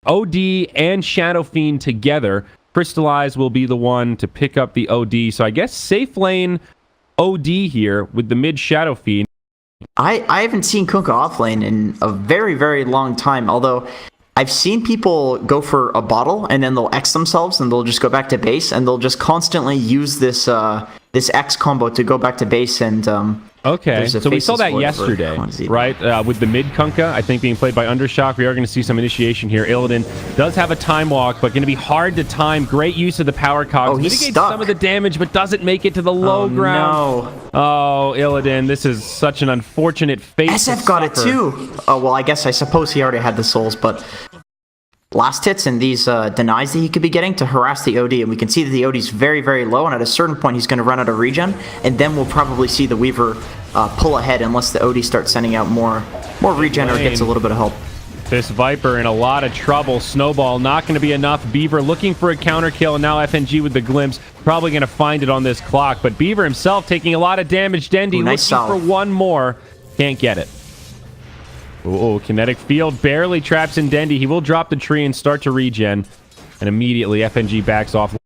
OD and Shadow Fiend together. Crystallize will be the one to pick up the OD. So I guess safe lane OD here with the mid Shadow Fiend. I haven't seen Kunkka offlane in a very, very long time, although I've seen people go for a bottle and then they'll X themselves and they'll just go back to base and they'll just constantly use this this X combo to go back to base and okay, so we saw that yesterday, right? With the mid Kunkka, I think being played by Undershock, we are going to see some initiation here. Illidan does have a time walk, but going to be hard to time. Great use of the power cogs. Mitigates some of the damage, but doesn't make it to the low ground. No. Oh, Illidan, this is such an unfortunate fate. SF got it too. Oh, well, I suppose he already had the souls, but last hits and these denies that he could be getting to harass the OD, and we can see that the OD is very, very low, and at a certain point he's going to run out of regen, and then we'll probably see the Weaver pull ahead unless the OD starts sending out more regen or gets a little bit of help. This Viper in a lot of trouble. Snowball not going to be enough. Beaver looking for a counter kill, and now FNG with the glimpse. Probably going to find it on this clock, but Beaver himself taking a lot of damage. Dendi looking for one more. Can't get it. Oh, kinetic field barely traps in Dendi. He will drop the tree and start to regen, and immediately FNG backs off.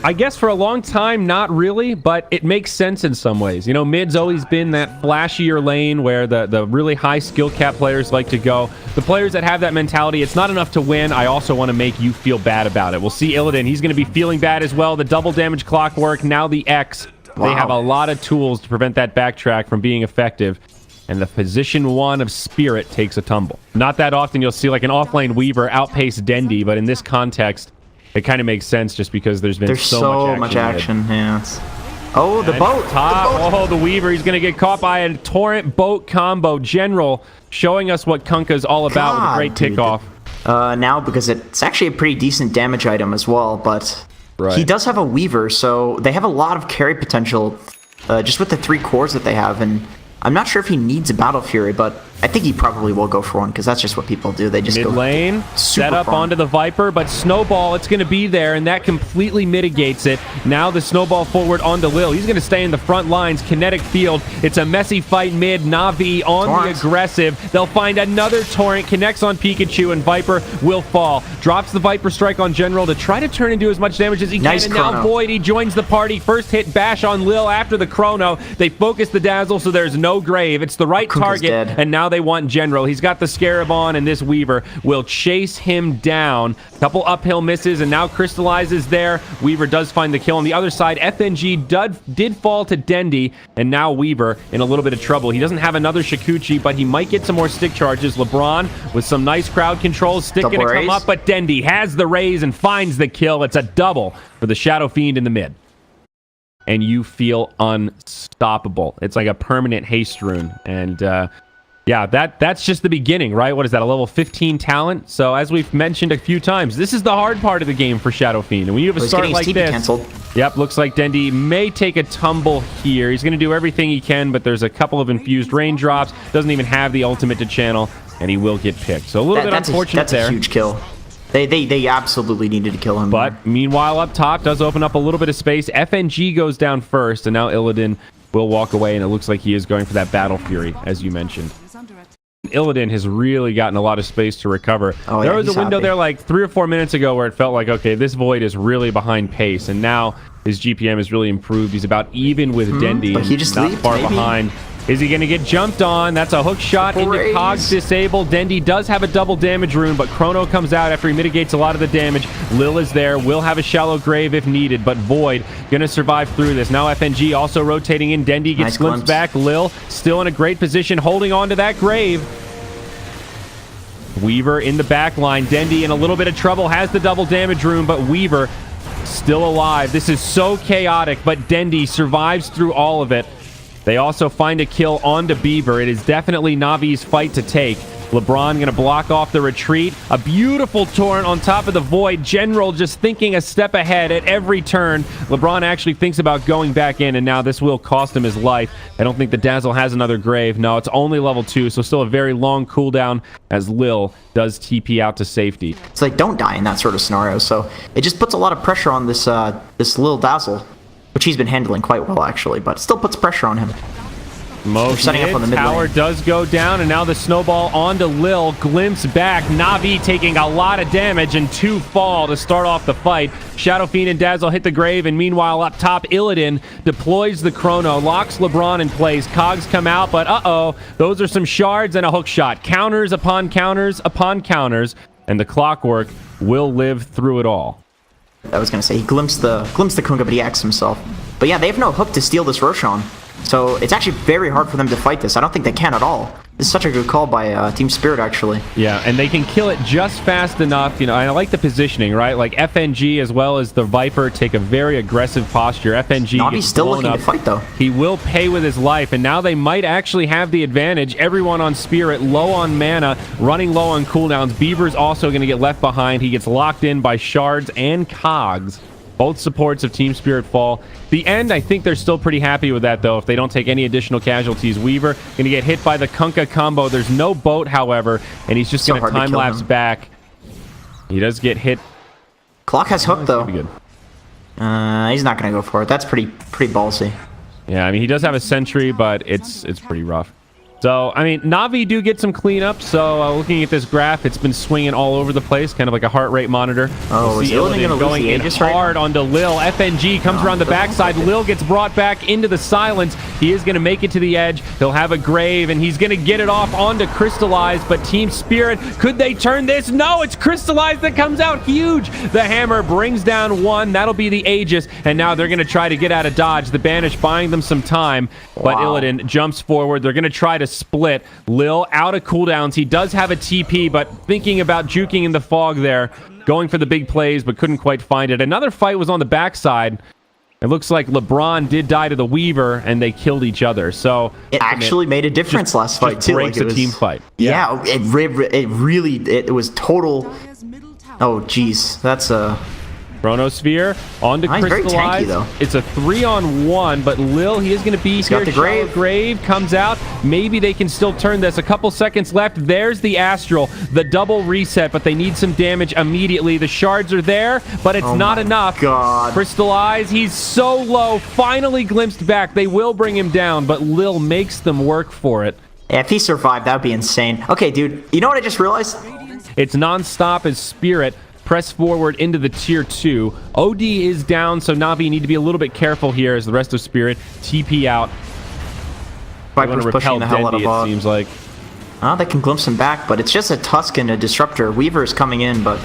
I guess for a long time, not really, but it makes sense in some ways. You know, mid's always been that flashier lane where the really high skill cap players like to go. The players that have that mentality, it's not enough to win. I also want to make you feel bad about it. We'll see Illidan. He's going to be feeling bad as well. The double damage clockwork, now the X. Wow. They have a lot of tools to prevent that backtrack from being effective. And the position 1 of Spirit takes a tumble. Not that often you'll see like an offlane Weaver outpace Dendi, but in this context, it kind of makes sense just because there's so much action. Yeah. Oh, the boat. Oh, the Weaver. He's going to get caught by a torrent boat combo. General showing us what Kunkka's all about with a great kickoff. Now, because it's actually a pretty decent damage item as well, but he does have a Weaver, so they have a lot of carry potential just with the 3 cores that they have, and I'm not sure if he needs a Battle Fury, but I think he probably will go for one because that's just what people do. They just mid lane, set up onto the Viper, but Snowball, it's going to be there, and that completely mitigates it. Now the Snowball forward onto Lil. He's going to stay in the front lines. Kinetic field. It's a messy fight mid. NaVi on the aggressive. They'll find another Torrent. Connects on Pikachu, and Viper will fall. Drops the Viper strike on General to try to turn and do as much damage as he can. And now Void, he joins the party. First hit bash on Lil after the Chrono. They focus the Dazzle, so there's no grave. It's the right target, and now they want General. He's got the Scarab on, and this Weaver will chase him down. Couple uphill misses, and now Crystallizes there. Weaver does find the kill on the other side. FNG did fall to Dendi, and now Weaver in a little bit of trouble. He doesn't have another Shikuchi, but he might get some more stick charges. LeBron with some nice crowd control. Stick going to come up, but Dendi has the raise and finds the kill. It's a double for the Shadow Fiend in the mid. And you feel unstoppable. It's like a permanent haste rune. And yeah, that's just the beginning, right? What is that, a level 15 talent? So as we've mentioned a few times, this is the hard part of the game for Shadow Fiend. And when you have a start like this, yep, looks like Dendi may take a tumble here. He's going to do everything he can, but there's a couple of infused raindrops. Doesn't even have the ultimate to channel, and he will get picked. So a little bit unfortunate there. That's a huge kill. They absolutely needed to kill him. But meanwhile, up top does open up a little bit of space. FNG goes down first, and now Illidan will walk away, and it looks like he is going for that Battle Fury, as you mentioned. Illidan has really gotten a lot of space to recover. There was a window there like 3 or 4 minutes ago where it felt like, okay, this Void is really behind pace, and now his GPM has really improved. He's about even with Dendi, but he just not far behind. Is he going to get jumped on? That's a hook shot into Cogs disabled. Dendi does have a double damage rune, but Chrono comes out after he mitigates a lot of the damage. Lil is there, will have a shallow grave if needed, but Void going to survive through this. Now FNG also rotating in. Dendi gets glimpsed back. Lil still in a great position, holding on to that grave. Weaver in the back line. Dendi in a little bit of trouble, has the double damage rune, but Weaver still alive. This is so chaotic, but Dendi survives through all of it. They also find a kill onto Beaver. It is definitely Navi's fight to take. LeBron going to block off the retreat. A beautiful torrent on top of the Void. General just thinking a step ahead at every turn. LeBron actually thinks about going back in, and now this will cost him his life. I don't think the Dazzle has another grave. No, it's only level 2, so still a very long cooldown as Lil does TP out to safety. It's like, don't die in that sort of scenario, so it just puts a lot of pressure on this this Lil Dazzle, which he's been handling quite well, actually, but still puts pressure on him. Most setting up on the mid tower lane. does go down, and now the snowball onto Lil. Glimpse back. NaVi taking a lot of damage and 2 fall to start off the fight. Shadow Fiend and Dazzle hit the grave, and meanwhile up top, Illidan deploys the Chrono, locks LeBron in place. Cogs come out, but those are some shards and a hook shot. Counters upon counters upon counters, and the Clockwork will live through it all. I was gonna say he glimpsed the Kunga, but he axed himself. But yeah, they have no hook to steal this Roshan. So it's actually very hard for them to fight this. I don't think they can at all. This is such a good call by Team Spirit, actually. Yeah, and they can kill it just fast enough. You know, I like the positioning, right? Like FNG as well as the Viper take a very aggressive posture. FNG Navi's still looking to fight, though. He will pay with his life, and now they might actually have the advantage. Everyone on Spirit, low on mana, running low on cooldowns. Beaver's also going to get left behind. He gets locked in by Shards and Cogs. Both supports of Team Spirit fall. The end, I think they're still pretty happy with that, though, if they don't take any additional casualties. Weaver going to get hit by the Kunkka combo. There's no boat, however, and he's just going to time-lapse back. He does get hit. Clock has hook, though. Good. He's not going to go for it. That's pretty ballsy. Yeah, I mean, he does have a sentry, but it's pretty rough. So, I mean, Navi do get some cleanup. So, looking at this graph, it's been swinging all over the place, kind of like a heart rate monitor. Oh, is Illidan going in hard onto Lil. FNG comes around the backside. Lil gets brought back into the silence. He is going to make it to the edge. He'll have a grave, and he's going to get it off onto Crystallize. But Team Spirit, could they turn this? No, it's Crystallize that comes out huge. The hammer brings down 1. That'll be the Aegis, and now they're going to try to get out of dodge. The Banish buying them some time, but Illidan jumps forward. They're going to try to split. Lil out of cooldowns. He does have a TP, but thinking about juking in the fog there, going for the big plays, but couldn't quite find it. Another fight was on the backside. It looks like LeBron did die to the Weaver, and they killed each other. So it actually made a difference last fight too. Breaks like a team fight. Yeah, it was total. Oh, geez, that's a. Chronosphere onto Crystallize. It's a 3-on-1, but Lil, he is going to be here. Got the grave. Grave comes out. Maybe they can still turn this. A couple seconds left. There's the Astral, the double reset, but they need some damage immediately. The shards are there, but it's not enough. God. Crystallize, he's so low. Finally glimpsed back. They will bring him down, but Lil makes them work for it. Yeah, if he survived, that would be insane. Okay, dude, you know what I just realized? It's non-stop as Spirit press forward into the tier 2. OD is down, so Navi need to be a little bit careful here as the rest of Spirit TP out. Viper's pushing the hell out of bot. It seems like. They can glimpse him back, but it's just a Tusk and a Disruptor. Weaver is coming in, but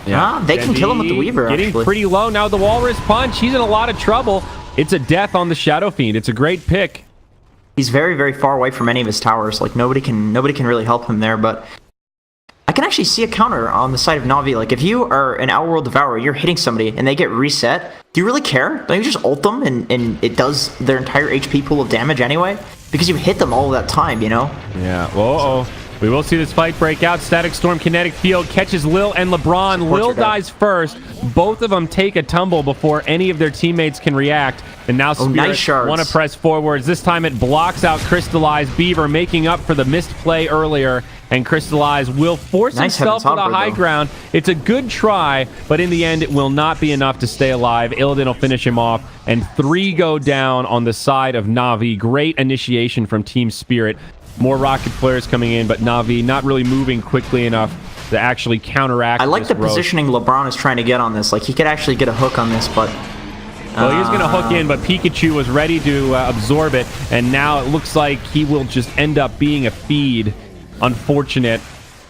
they can kill him with the Weaver. Getting pretty low now. The Walrus Punch. He's in a lot of trouble. It's a death on the Shadow Fiend. It's a great pick. He's very, very far away from any of his towers. Like nobody can really help him there, but. I can actually see a counter on the side of Navi. Like, if you are an Outworld Devourer, you're hitting somebody, and they get reset, do you really care? Don't you just ult them, and it does their entire HP pool of damage anyway? Because you hit them all that time, you know? Yeah, whoa. We will see this fight break out. Static Storm, Kinetic Field, catches Lil and LeBron. Lil dies first. Both of them take a tumble before any of their teammates can react. And now Spirit want to press forwards. This time it blocks out Crystallize. Beaver making up for the missed play earlier. And Crystallize will force himself to the high ground. It's a good try, but in the end, it will not be enough to stay alive. Illidan will finish him off, and 3 go down on the side of Navi. Great initiation from Team Spirit. More rocket flares coming in, but Navi not really moving quickly enough to actually counteract. I like the positioning LeBron is trying to get on this. Like, he could actually get a hook on this, but... Well, he was going to hook in, but Pikachu was ready to absorb it, and now it looks like he will just end up being a feed. Unfortunate.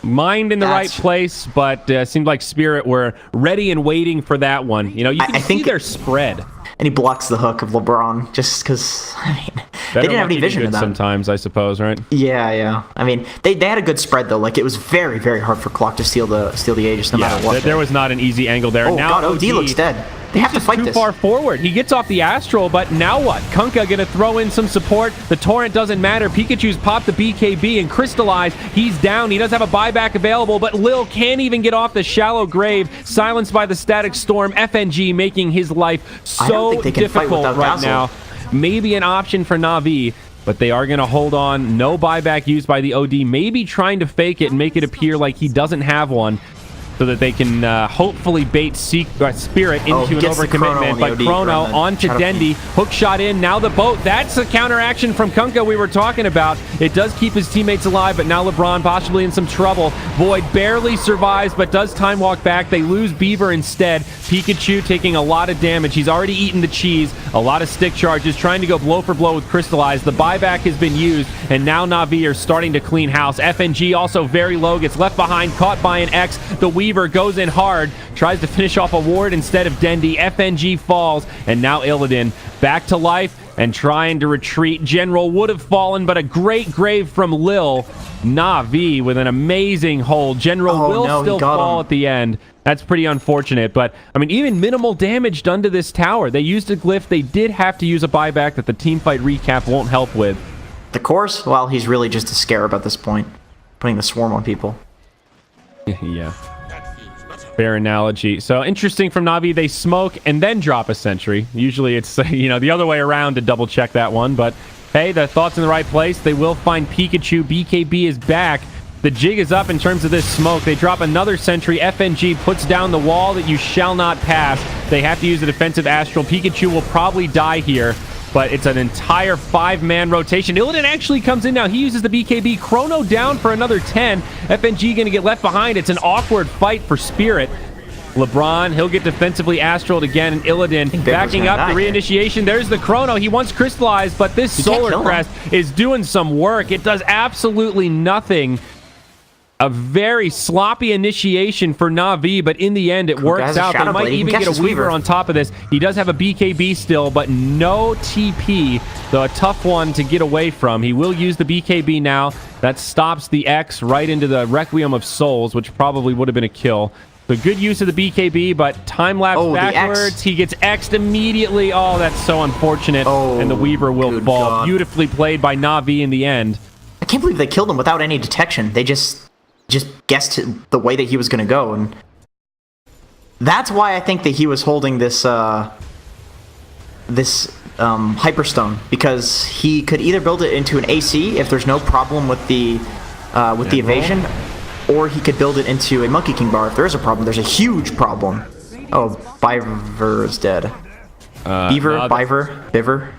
Mind in the right place, but seemed like Spirit were ready and waiting for that one. You know, you can see their spread. And he blocks the hook of LeBron just because, I mean, they didn't have any vision of that. Sometimes, I suppose, right? Yeah. I mean, they had a good spread, though. Like, it was very, very hard for Clock to steal the Aegis no matter what. There was not an easy angle there. Oh, now God, OD looks dead. They have to fight this. Too far forward. He gets off the Astral, but now what? Kunkka gonna throw in some support. The Torrent doesn't matter. Pikachu's popped the BKB and Crystallize. He's down. He does have a buyback available, but Lil can't even get off the shallow grave. Silenced by the Static Storm. FNG making his life so difficult right now. Maybe an option for Navi, but they are going to hold on. No buyback used by the OD. Maybe trying to fake it and make it appear like he doesn't have one. so that they can hopefully bait Spirit into an overcommitment. But Chrono onto Dendi. Hook shot in. Now the boat. That's a counteraction from Kunkka we were talking about. It does keep his teammates alive, but now LeBron possibly in some trouble. Void barely survives, but does time walk back. They lose Beaver instead. Pikachu taking a lot of damage. He's already eaten the cheese. A lot of stick charges, trying to go blow for blow with Crystallize. The buyback has been used, and now NaVi are starting to clean house. FNG also very low, gets left behind, caught by an X. The Weaver goes in hard, tries to finish off a ward instead of Dendi. FNG falls, and now Illidan back to life and trying to retreat. General would have fallen, but a great grave from Lil. NaVi with an amazing hold. General will still fall at the end. That's pretty unfortunate, but I mean, even minimal damage done to this tower. They used a glyph. They did have to use a buyback that the teamfight recap won't help with. The course, well, he's really just a scarab at this point, putting the swarm on people. Yeah. Fair analogy. So interesting from NaVi. They smoke and then drop a sentry. Usually it's, the other way around to double check that one, but hey, the thought's in the right place. They will find Pikachu. BKB is back. The jig is up in terms of this smoke. They drop another sentry. FNG puts down the wall that you shall not pass. They have to use a defensive Astral. Pikachu will probably die here, but it's an entire 5-man rotation. Illidan actually comes in now. He uses the BKB. Chrono down for another 10. FNG going to get left behind. It's an awkward fight for Spirit. LeBron, he'll get defensively Astraled again, and Illidan backing up the reinitiation. There's the Chrono. He wants Crystallized, but this Solar Crest is doing some work. It does absolutely nothing. A very sloppy initiation for NaVi, but in the end, it works out. They might even get a Weaver on top of this. He does have a BKB still, but no TP, so a tough one to get away from. He will use the BKB now. That stops the X right into the Requiem of Souls, which probably would have been a kill. So good use of the BKB, but time-lapse backwards. He gets X'd immediately. Oh, that's so unfortunate. And the Weaver will fall. Beautifully played by NaVi in the end. I can't believe they killed him without any detection. They just guessed the way that he was going to go, and that's why I think that he was holding this Hyperstone, because he could either build it into an AC if there's no problem with the evasion, or he could build it into a Monkey King bar if there is a problem. There's a huge problem. Oh, Biver is dead. Biver.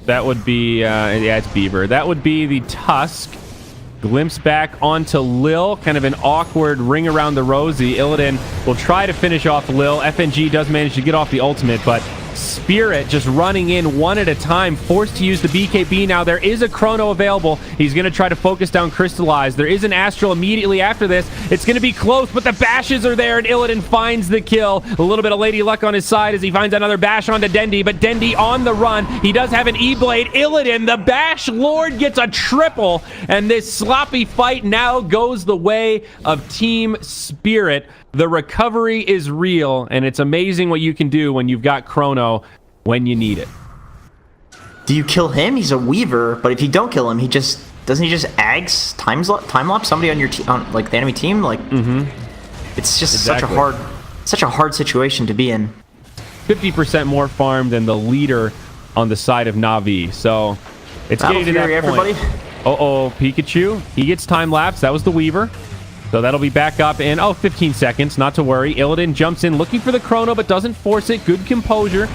That would be yeah, it's Beaver. That would be the Tusk. Glimpse back onto Lil, kind of an awkward ring around the rosy. Illidan will try to finish off Lil. FNG does manage to get off the ultimate, but Spirit just running in one at a time, forced to use the BKB now. There is a Chrono available. He's going to try to focus down Crystallize. There is an Astral immediately after this. It's going to be close, but the bashes are there, and Illidan finds the kill. A little bit of Lady Luck on his side as he finds another bash onto Dendi, but Dendi on the run. He does have an E-Blade. Illidan, the Bash Lord, gets a triple, and this sloppy fight now goes the way of Team Spirit. The recovery is real, and it's amazing what you can do when you've got Chrono when you need it. Do you kill him? He's a Weaver, but if you don't kill him, he just doesn't he just Ags time lapse somebody on your on like the enemy team? Like, it's just such a hard situation to be in. 50% more farm than the leader on the side of NaVi, so it's getting to that point. Everybody. Pikachu, he gets time lapse. That was the Weaver. So that'll be back up in, 15 seconds. Not to worry. Illidan jumps in looking for the Chrono, but doesn't force it. Good composure.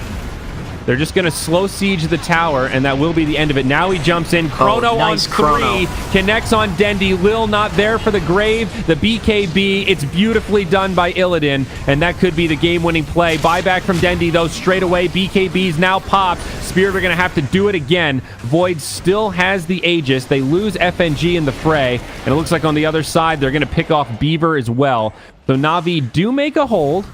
They're just going to slow siege the tower, and that will be the end of it. Now he jumps in. Chrono on 3. Connects on Dendi. Lil not there for the grave. The BKB. It's beautifully done by Illidan, and that could be the game-winning play. Buyback from Dendi, though, straight away. BKB's now popped. Spirit are going to have to do it again. Void still has the Aegis. They lose FNG in the fray, and it looks like on the other side, they're going to pick off Beaver as well. So NaVi do make a hold.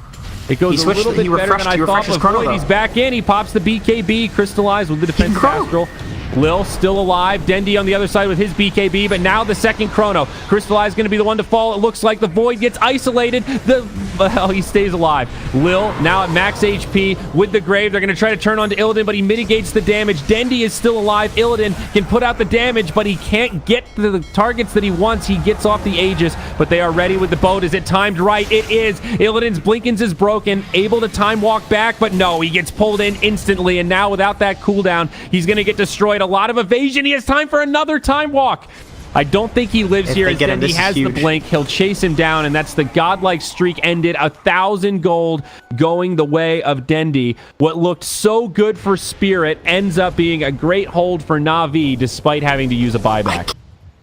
It goes a little bit better than I thought, but Void, he's back in. He pops the BKB, Crystallized with the defensive Astral. Lil still alive. Dendi on the other side with his BKB, but now the second Chrono. Crystallized going to be the one to fall. It looks like the Void gets isolated. He stays alive. Lil now at max HP with the Grave. They're going to try to turn on to Illidan, but he mitigates the damage. Dendi is still alive. Illidan can put out the damage, but he can't get to the targets that he wants. He gets off the Aegis, but they are ready with the boat. Is it timed right? It is. Illidan's Blinkins is broken. Able to time walk back, but no, he gets pulled in instantly, and now without that cooldown, he's going to get destroyed. A lot of evasion. He has time for another time walk. I don't think he lives If here. they As get him, Dendy this is has the huge. blink. He'll chase him down, and that's the godlike streak ended. 1,000 gold going the way of Dendy. What looked so good for Spirit ends up being a great hold for NaVi, despite having to use a buyback.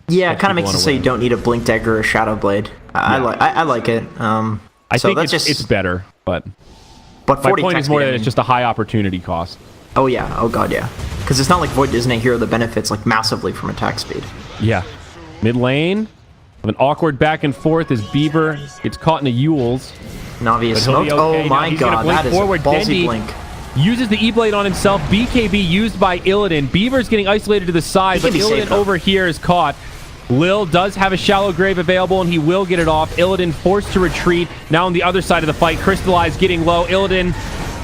Yeah, it kind of makes it so you don't need a Blink Dagger or a Shadow Blade. I like it. I so think that's it's better, but But my 40 point attack is more speed, that it's just a high opportunity cost. Oh yeah, oh god, yeah. Because it's not like Void isn't a hero that benefits like massively from attack speed. Yeah. Mid lane, an awkward back and forth as Beaver gets caught in a Yules. Navi is But he'll be smoked. okay. Oh Now my he's gonna god, blink that is forward. a ballsy Dendy blink. uses the E-Blade on himself. BKB used by Illidan. Beaver's getting isolated to the side, He but can be safe, Illidan though. over here is caught. Lil does have a shallow grave available, and he will get it off. Illidan forced to retreat. Now on the other side of the fight, Crystallize getting low. Illidan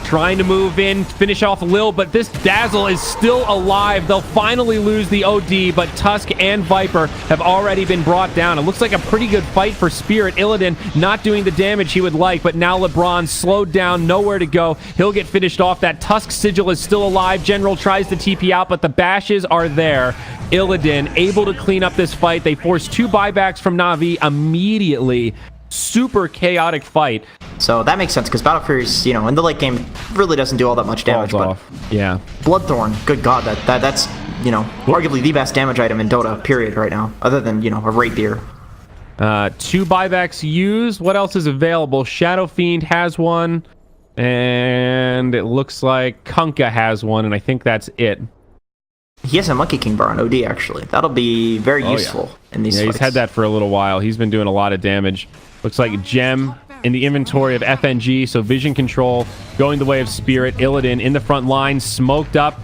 trying to move in, finish off Lil, but this Dazzle is still alive. They'll finally lose the OD, but Tusk and Viper have already been brought down. It looks like a pretty good fight for Spirit. Illidan not doing the damage he would like, but now LeBron slowed down, nowhere to go. He'll get finished off. That Tusk Sigil is still alive. General tries to TP out, but the bashes are there. Illidan able to clean up this fight. They force 2 buybacks from Navi immediately. Super chaotic fight. So that makes sense because Battle Fury's, in the late game really doesn't do all that much damage. Falls But off. Yeah. Bloodthorn, good god, that's arguably the best damage item in Dota, period, right now, other than a rapier. 2 buybacks used. What else is available? Shadow Fiend has one, and it looks like Kunkka has one, and I think that's it. He has a Monkey King bar on OD actually. That'll be very useful in these Yeah, fights. he's had that for a little while. He's been doing a lot of damage. Looks like Gem in the inventory of FNG, so vision control going the way of Spirit. Illidan in the front line, smoked up.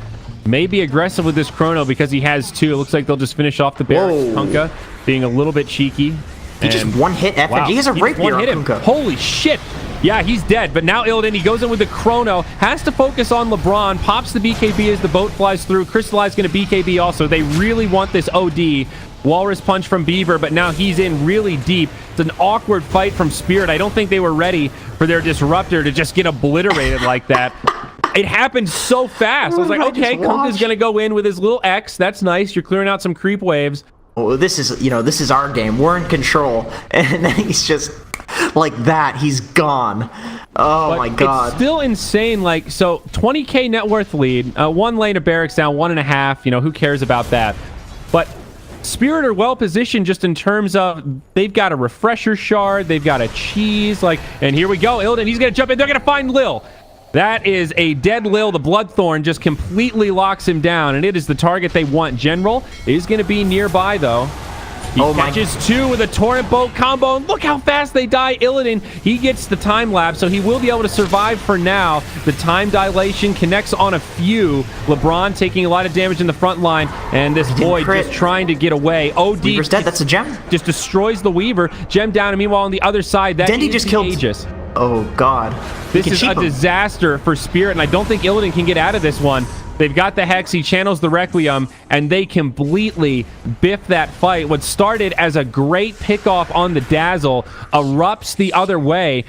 May be aggressive with this Chrono because he has 2. It looks like they'll just finish off the barracks. Whoa. Kunkka being a little bit cheeky. He just one hit FNG. Wow. He has a He just rapier on one-hit him. Kunkka. Holy shit. Yeah, he's dead. But now Illidan, he goes in with the Chrono, has to focus on LeBron, pops the BKB as the boat flies through. Crystallize going to BKB also. They really want this OD. Walrus punch from Beaver, but now he's in really deep. It's an awkward fight from Spirit. I don't think they were ready for their Disruptor to just get obliterated like that. It happened so fast. I was like, okay, Kunkka's going to go in with his little X. That's nice. You're clearing out some creep waves. Oh, this is our game. We're in control, and then he's just like that. He's gone. Oh But my god. it's still insane. Like, so 20k net worth lead, 1 lane of barracks down, 1.5. Who cares about that? But Spirit are well positioned just in terms of they've got a refresher shard, they've got a cheese, and here we go. Illidan, he's gonna jump in. They're gonna find Lil. That is a dead Lil. The Bloodthorn just completely locks him down, and it is the target they want. General is going to be nearby, though. He catches 2 with a Torrent Bolt combo, and look how fast they die. Illidan, he gets the time lapse, so he will be able to survive for now. The time dilation connects on a few. LeBron taking a lot of damage in the front line, and this Void just trying to get away. OD Weaver's dead. That's a gem. just destroys the Weaver. Gem down, and meanwhile on the other side, that Dendy is just the killed Aegis. Oh god. This is a disaster for Spirit, and I don't think Illidan can get out of this one. They've got the Hex, he channels the Requiem, and they completely biff that fight. What started as a great pickoff on the Dazzle erupts the other way.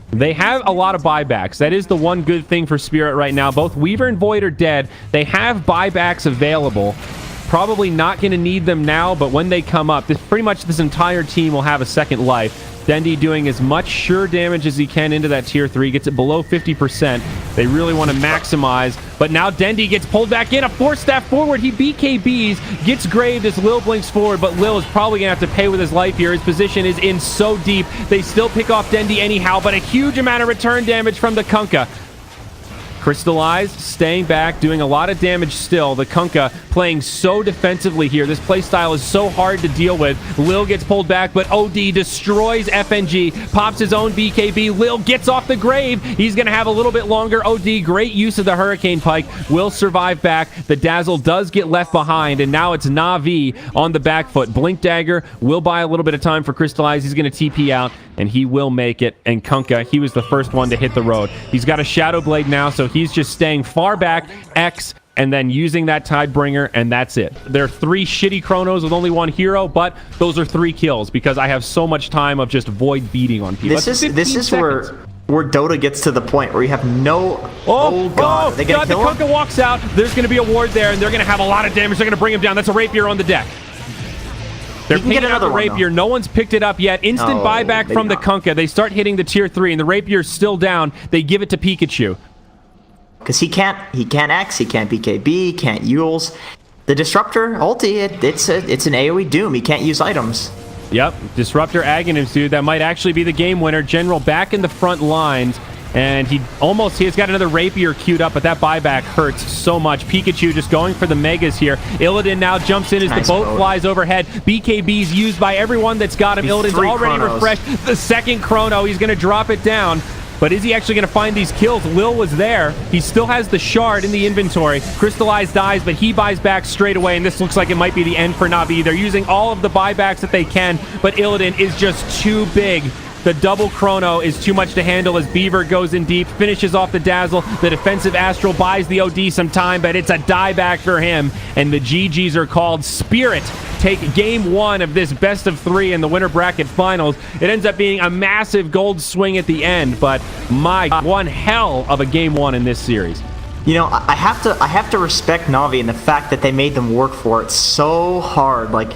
They have a lot of buybacks. That is the one good thing for Spirit right now. Both Weaver and Void are dead. They have buybacks available. Probably not going to need them now, but when they come up, pretty much this entire team will have a second life. Dendy doing as much sure damage as he can into that tier 3, gets it below 50%. They really want to maximize, but now Dendy gets pulled back in, a 4-staff forward. He BKBs, gets graved as Lil blinks forward, but Lil is probably going to have to pay with his life here. His position is in so deep. They still pick off Dendy anyhow, but a huge amount of return damage from the Kunkka. Crystallize, staying back, doing a lot of damage still. The Kunkka playing so defensively here. This playstyle is so hard to deal with. Lil gets pulled back, but OD destroys FNG, pops his own BKB. Lil gets off the grave. He's going to have a little bit longer. OD, great use of the Hurricane Pike, will survive back. The Dazzle does get left behind, and now it's NaVi on the back foot. Blink Dagger will buy a little bit of time for Crystallize. He's going to TP out, and he will make it. And Kunkka, he was the first one to hit the road. He's got a Shadow Blade now, so he's just staying far back, X, and then using that Tidebringer, and that's it. There are 3 shitty Chronos with only 1 hero, but those are 3 kills because I have so much time of just Void beating on people. This is where Dota gets to the point where you have no... Oh god, they gonna kill him? The Kunkka walks out. There's going to be a ward there, and they're going to have a lot of damage. They're going to bring him down. That's a Rapier on the deck. They're He can get picking up the another one, rapier. though. No one's picked it up yet. Instant Oh, buyback maybe from the not. Kunkka. They start hitting the tier 3, and the rapier's still down. They give it to Pikachu. Because he can't X, he can't BKB, he can't Yules. The Disruptor ulti, it's an AoE Doom. He can't use items. Yep, Disruptor Aghanim's, dude. That might actually be the game winner. General back in the front lines. And he's got another rapier queued up, but that buyback hurts so much. Pikachu just going for the megas here. Illidan now jumps in as Nice the boat boat. flies overhead. BKB's used by everyone that's got him. Illidan's 3 already chronos. refreshed. The second chrono, he's going to drop it down. But is he actually going to find these kills? Lil was there. He still has the shard in the inventory. Crystallized dies, but he buys back straight away, and this looks like it might be the end for NaVi. They're using all of the buybacks that they can, but Illidan is just too big. The double chrono is too much to handle as Beaver goes in deep, finishes off the Dazzle. The defensive Astral buys the OD some time, but it's a dieback for him. And the GGs are called. Spirit take game 1 of this best of 3 in the winter bracket finals. It ends up being a massive gold swing at the end, but my God, one hell of a game 1 in this series. You know, I have to respect Navi and the fact that they made them work for it so hard. Like,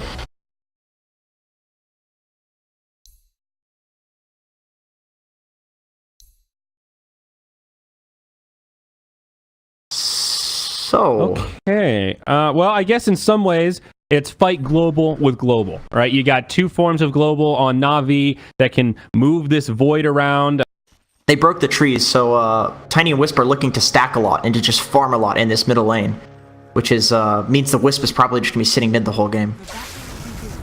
so Okay. Well, I guess in some ways, it's fight global with global, right? You got 2 forms of global on Navi that can move this void around. they broke the trees, so Tiny and Wisp are looking to stack a lot and to just farm a lot in this middle lane, which is means the Wisp is probably just gonna be sitting mid the whole game.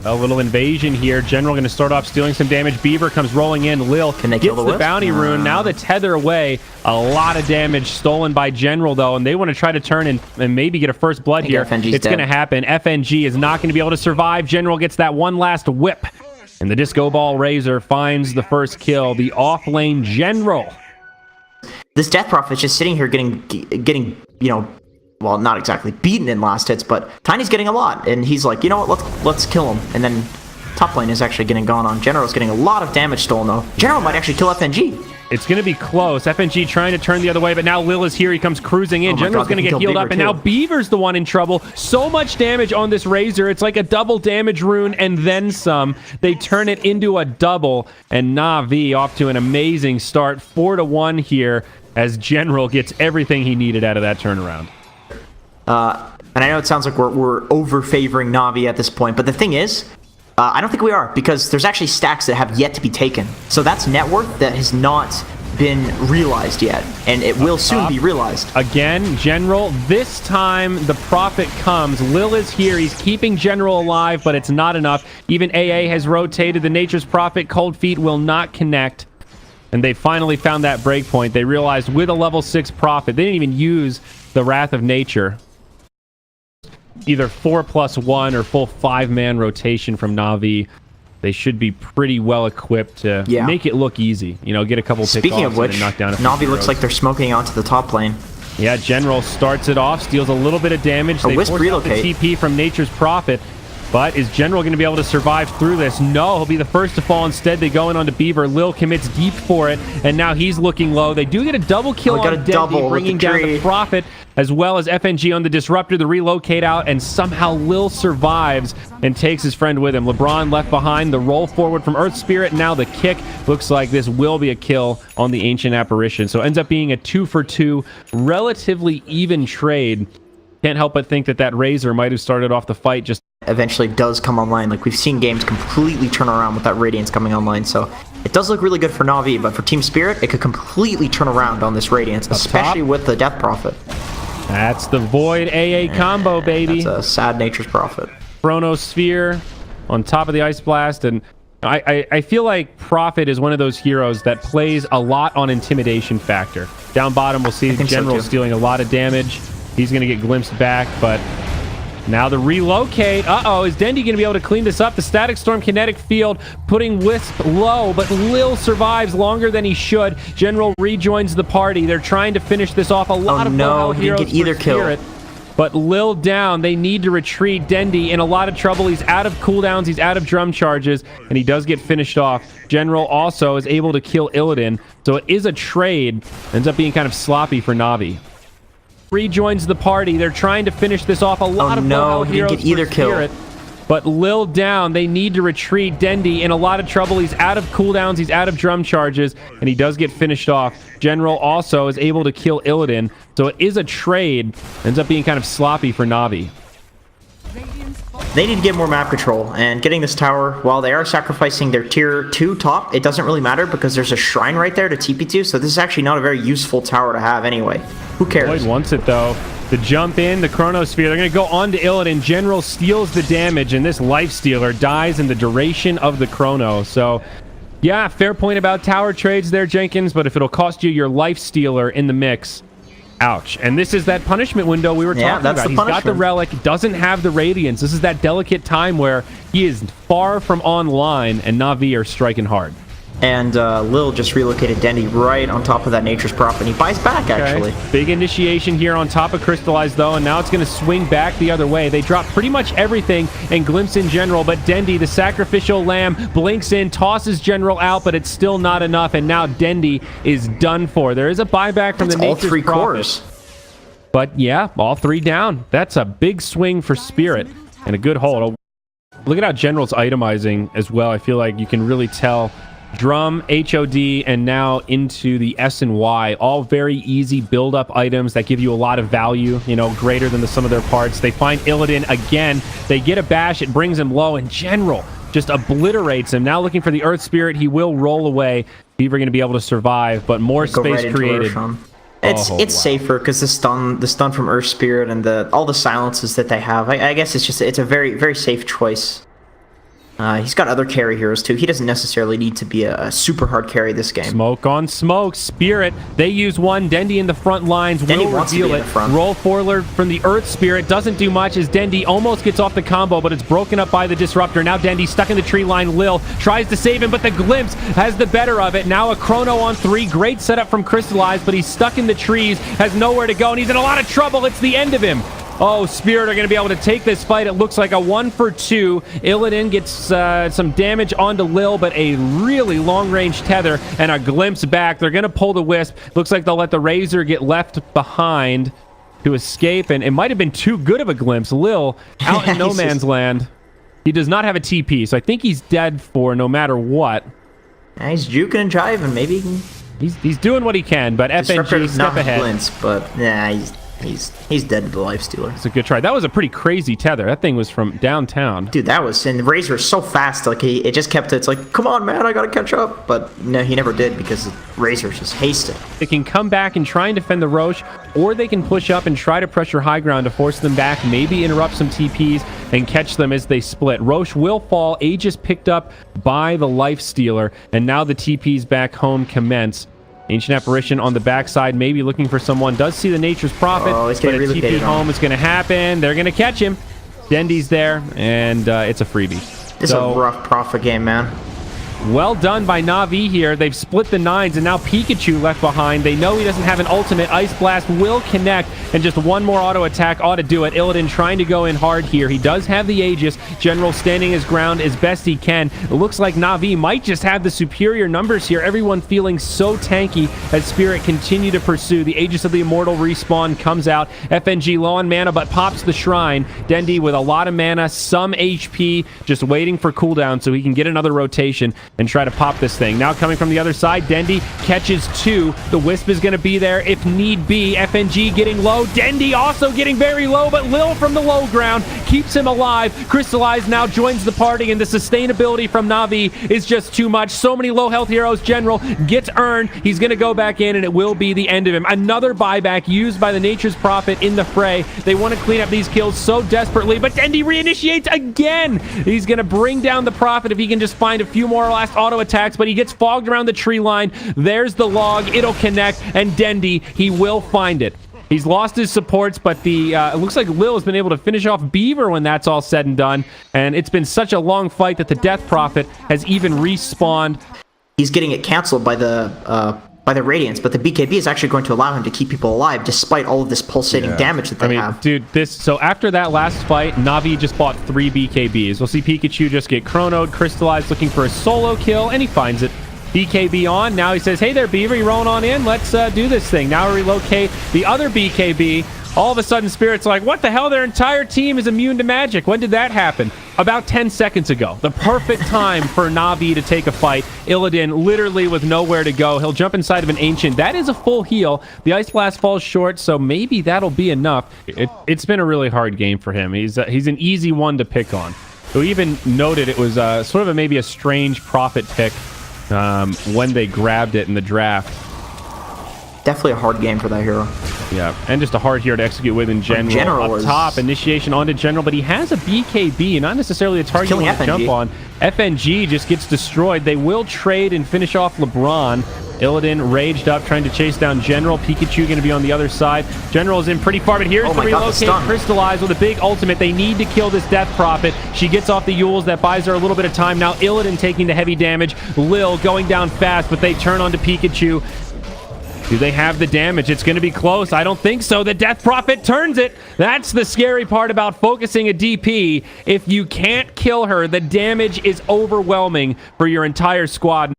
A little invasion here. General going to start off stealing some damage. Beaver comes rolling in. Lil Can they gets kill the the Wisp? bounty rune. Now the tether away. A lot of damage stolen by General, though, and they want to try to turn and maybe get a first blood here. FNG's It's going to dead. happen. FNG is not going to be able to survive. General gets that one last whip, and the Disco Ball Razor finds the first kill. The off-lane General. This Death Prophet's just sitting here getting you know, well, not exactly beaten in last hits, but Tiny's getting a lot, and he's like, you know what, let's kill him. And then top lane is actually getting gone on. General's getting a lot of damage stolen, though. General might actually kill FNG. It's going to be close. FNG trying to turn the other way, but now Lil is here. He comes cruising in. Oh my General's God, going to they get can healed kill up, and Beaver now too. Beaver's the one in trouble. So much damage on this Razor. It's like a double damage rune and then some. They turn it into a double, and NaVi off to an amazing start. 4-1 here as General gets everything he needed out of that turnaround. And I know it sounds like we're over-favoring Navi at this point, but the thing is, I don't think we are, because there's actually stacks that have yet to be taken. So that's net worth that has not been realized yet, and it will soon be realized. Again, General. This time, the Prophet comes. Lil is here. He's keeping General alive, but it's not enough. Even AA has rotated. The Nature's Prophet, Cold Feet, will not connect. And they finally found that breakpoint. They realized with a level 6 Prophet, they didn't even use the Wrath of Nature. Either 4+1 or full 5-man rotation from Navi. They should be pretty well equipped to make it look easy. You know, get a couple pickoffs. Speaking of which, knock down a few Navi heroes. looks like they're smoking onto the top lane. Yeah, General starts it off, steals a little bit of damage. They Wisp force out the relocate. TP from Nature's Prophet. But is General going to be able to survive through this? No, he'll be the first to fall. Instead, they go in onto Beaver. Lil commits deep for it, and now he's looking low. They do get a double kill got on a Deadly, double with bringing the down tree. the Prophet, as well as FNG on the Disruptor, the relocate out, and somehow Lil survives and takes his friend with him. LeBron left behind. The roll forward from Earth Spirit, now the kick. Looks like this will be a kill on the Ancient Apparition. So it ends up being a 2-for-2, relatively even trade. Can't help but think that that Razor might have started off the fight just Eventually does come online. Like, we've seen games completely turn around with that Radiance coming online, so it does look really good for Navi, but for Team Spirit, it could completely turn around on this Radiance, especially with the Death Prophet. That's the Void AA combo, baby. That's a sad Nature's Prophet. Chronosphere on top of the Ice Blast, and I feel like Prophet is one of those heroes that plays a lot on intimidation factor. Down bottom, we'll see think so, General too. stealing a lot of damage. He's going to get glimpsed back, but now the relocate. Uh-oh, is Dendy going to be able to clean this up? The Static Storm Kinetic Field putting Wisp low, but Lil survives longer than he should. General rejoins the party. They're trying to finish this off. A lot of low he heroes didn't get either for kill. Spirit. But Lil down. They need to retreat. Dendy in a lot of trouble. He's out of cooldowns. He's out of drum charges. And he does get finished off. General also is able to kill Illidan. So it is a trade. Ends up being kind of sloppy for Navi. Rejoins the party. They're trying to finish this off. A lot of low he didn't heroes get either for kill. Spirit. but Lil down. They need to retreat. Dendi in a lot of trouble. He's out of cooldowns. He's out of drum charges, and he does get finished off. General also is able to kill Illidan, so it is a trade. Ends up being kind of sloppy for NaVi. They need to get more map control, and getting this tower, while they are sacrificing their tier 2 top, it doesn't really matter because there's a shrine right there to TP to, so this is actually not a very useful tower to have anyway. Who cares? Void wants it though. The jump in, the Chronosphere, they're going to go on to Illidan. General steals the damage, and this Life Stealer dies in the duration of the Chrono. So, yeah, fair point about tower trades there, Jenkins, but if it'll cost you your Life Stealer in the mix, ouch. And this is that punishment window we were talking about. He's got the relic, doesn't have the radiance. This is that delicate time where he is far from online, and NaVi are striking hard. And Lil just relocated Dendi right on top of that Nature's Prophet, and he buys back, actually. Big initiation here on top of Crystallize, though, and now it's going to swing back the other way. They drop pretty much everything and glimpse in General, but Dendi, the sacrificial lamb, blinks in, tosses General out, but it's still not enough, and now Dendi is done for. There is a buyback from the Nature's Prophet. All 3 cores. But yeah, all 3 down. That's a big swing for Spirit and a good hold. Look at how General's itemizing as well. I feel like you can really tell Drum, HOD, and now into the S and Y. All very easy build-up items that give you a lot of value, you know, greater than the sum of their parts. They find Illidan again. They get a bash. It brings him low, and General just obliterates him. Now looking for the Earth Spirit. He will roll away. Beaver going to be able to survive, but more space created. It's safer because the stun from Earth Spirit and all the silences that they have. I guess it's a very, very safe choice. He's got other carry heroes too. He doesn't necessarily need to be a super hard carry this game. Smoke on smoke. Spirit, they use one. Dendi in the front lines. Dendi wants to be in the front. Roll forward from the Earth Spirit. Doesn't do much as Dendi almost gets off the combo, but it's broken up by the Disruptor. Now Dendi stuck in the tree line. Lil tries to save him, but the Glimpse has the better of it. Now a Chrono on 3. Great setup from Crystallize, but he's stuck in the trees, has nowhere to go, and he's in a lot of trouble. It's the end of him. Oh, Spirit are going to be able to take this fight. It looks like a 1 for 2. Illidan gets some damage onto Lil, but a really long-range tether and a glimpse back. They're going to pull the Wisp. Looks like they'll let the Razor get left behind to escape, and it might have been too good of a glimpse. Lil out in no man's land. He does not have a TP, so I think he's dead for no matter what. Yeah, he's juking and jiving. Maybe he's doing what he can, but FNG step ahead. Glimpse, but yeah, he's dead to the Life Stealer. It's a good try. That was a pretty crazy tether. That thing was from downtown. Dude, that was, and Razor is so fast. Like it just kept. It's like, come on, man, I gotta catch up. But no, he never did because Razor's just hasted. They can come back and try and defend the Roche, or they can push up and try to pressure high ground to force them back. Maybe interrupt some TPs and catch them as they split. Roche will fall. Aegis picked up by the Life Stealer, and now the TPs back home commence. Ancient Apparition on the backside, maybe looking for someone. Does see the Nature's Prophet, but a TP home is going to happen. They're going to catch him. Dendi's there, and it's a freebie. This is a rough Prophet game, man. Well done by NaVi here. They've split the 9s, and now Pikachu left behind. They know he doesn't have an ultimate. Ice Blast will connect, and just one more auto attack ought to do it. Illidan trying to go in hard here. He does have the Aegis. General standing his ground as best he can. It looks like NaVi might just have the superior numbers here. Everyone feeling so tanky as Spirit continue to pursue. The Aegis of the Immortal respawn comes out. FNG low on mana, but pops the Shrine. Dendi with a lot of mana, some HP, just waiting for cooldown so he can get another rotation and try to pop this thing. Now coming from the other side, Dendi catches 2. The Wisp is going to be there if need be. FNG getting low. Dendi also getting very low, but Lil from the low ground keeps him alive. Crystallize now joins the party, and the sustainability from NaVi is just too much. So many low health heroes. General gets earned. He's going to go back in, and it will be the end of him. Another buyback used by the Nature's Prophet in the fray. They want to clean up these kills so desperately, but Dendi reinitiates again. He's going to bring down the Prophet if he can just find a few more last auto attacks, but he gets fogged around the tree line. There's the log. It'll connect, and Dendi, he will find it. He's lost his supports, but it looks like Lil has been able to finish off Beaver when that's all said and done, and it's been such a long fight that the Death Prophet has even respawned. He's getting it canceled by the Radiance, but the BKB is actually going to allow him to keep people alive despite all of this pulsating damage that they have. Dude, so after that last fight, NaVi just bought 3 BKBs. We'll see Pikachu just get chronoed, Crystallized, looking for a solo kill, and he finds it. BKB on. Now he says, hey there, Beaver, you rolling on in? Let's do this thing. Now relocate the other BKB. All of a sudden, Spirit's like, what the hell? Their entire team is immune to magic. When did that happen? about 10 seconds ago. The perfect time for NaVi to take a fight. Illidan literally with nowhere to go. He'll jump inside of an Ancient. That is a full heal. The Ice Blast falls short, so maybe that'll be enough. It's been a really hard game for him. He's an easy one to pick on. We even noted it was sort of maybe a strange Prophet pick when they grabbed it in the draft. Definitely a hard game for that hero. Yeah, and just a hard hero to execute with in general. Up top, initiation onto General, but he has a BKB, not necessarily a target you want to jump on. FNG just gets destroyed. They will trade and finish off LeBron. Illidan raged up, trying to chase down General. Pikachu going to be on the other side. General is in pretty far, but here's the relocate. Crystallize with a big ultimate. They need to kill this Death Prophet. She gets off the Yules. That buys her a little bit of time. Now Illidan taking the heavy damage. Lil going down fast, but they turn onto Pikachu. Do they have the damage? It's going to be close. I don't think so. The Death Prophet turns it. That's the scary part about focusing a DP. If you can't kill her, the damage is overwhelming for your entire squad.